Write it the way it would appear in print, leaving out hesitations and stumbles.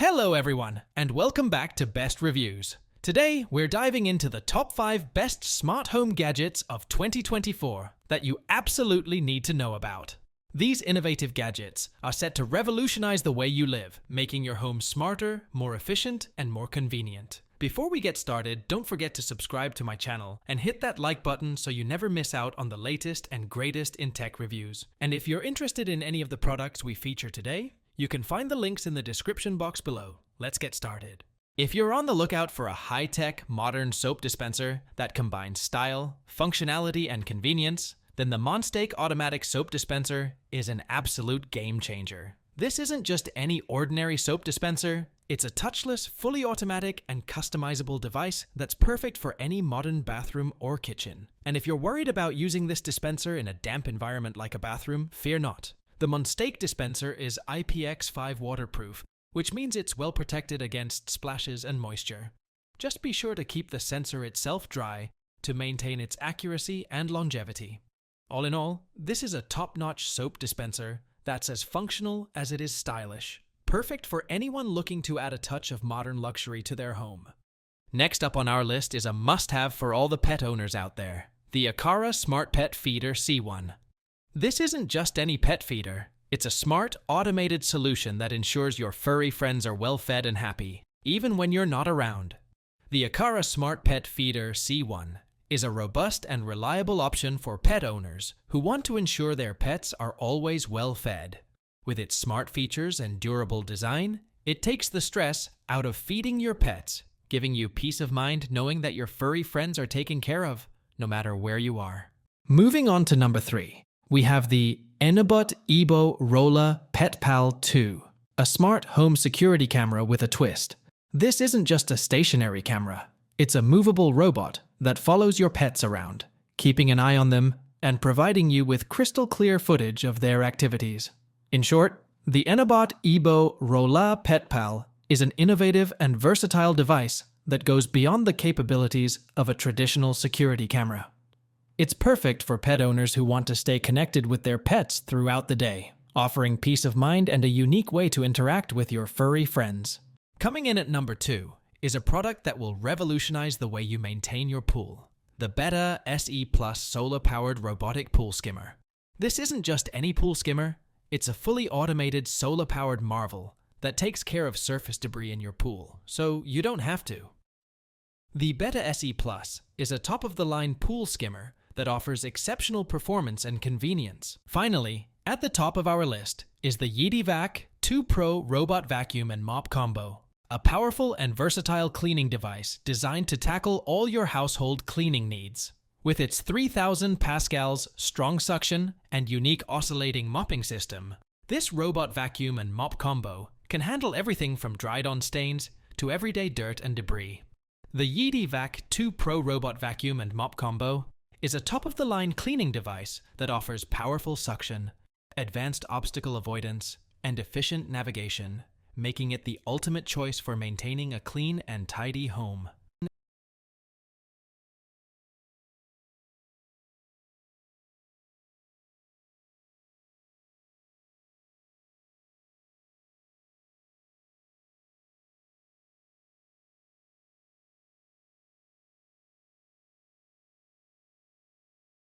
Hello everyone, and welcome back to Best Reviews. Today, we're diving into the top 5 best smart home gadgets of 2024 that you absolutely need to know about. These innovative gadgets are set to revolutionize the way you live, making your home smarter, more efficient, and more convenient. Before we get started, don't forget to subscribe to my channel and hit that like button so you never miss out on the latest and greatest in tech reviews. And if you're interested in any of the products we feature today, you can find the links in the description box below. Let's get started. If you're on the lookout for a high-tech, modern soap dispenser that combines style, functionality, and convenience, then the Monstake automatic soap dispenser is an absolute game changer. This isn't just any ordinary soap dispenser, it's a touchless, fully automatic, and customizable device that's perfect for any modern bathroom or kitchen. And if you're worried about using this dispenser in a damp environment like a bathroom, fear not. The Monstake dispenser is IPX5 waterproof, which means it's well protected against splashes and moisture. Just be sure to keep the sensor itself dry to maintain its accuracy and longevity. All in all, this is a top-notch soap dispenser that's as functional as it is stylish, perfect for anyone looking to add a touch of modern luxury to their home. Next up on our list is a must-have for all the pet owners out there, the Aqara Smart Pet Feeder C1. This isn't just any pet feeder. It's a smart, automated solution that ensures your furry friends are well fed and happy, even when you're not around. The Aqara Smart Pet Feeder C1 is a robust and reliable option for pet owners who want to ensure their pets are always well fed. With its smart features and durable design, it takes the stress out of feeding your pets, giving you peace of mind knowing that your furry friends are taken care of, no matter where you are. Moving on to number 3. We have the Enabot ROLA PetPal 2, a smart home security camera with a twist. This isn't just a stationary camera. It's a movable robot that follows your pets around, keeping an eye on them and providing you with crystal clear footage of their activities. In short, the Enabot ROLA PetPal is an innovative and versatile device that goes beyond the capabilities of a traditional security camera. It's perfect for pet owners who want to stay connected with their pets throughout the day, offering peace of mind and a unique way to interact with your furry friends. Coming in at number 2 is a product that will revolutionize the way you maintain your pool, the Betta SE Plus solar-powered robotic pool skimmer. This isn't just any pool skimmer, it's a fully automated solar-powered marvel that takes care of surface debris in your pool, so you don't have to. The Betta SE Plus is a top-of-the-line pool skimmer that offers exceptional performance and convenience. Finally, at the top of our list is the yeedi Vac 2 Pro Robot Vacuum and Mop Combo, a powerful and versatile cleaning device designed to tackle all your household cleaning needs. With its 3000 pascals strong suction and unique oscillating mopping system, this robot vacuum and mop combo can handle everything from dried-on stains to everyday dirt and debris. The yeedi Vac 2 Pro Robot Vacuum and Mop Combo is a top-of-the-line cleaning device that offers powerful suction, advanced obstacle avoidance, and efficient navigation, making it the ultimate choice for maintaining a clean and tidy home.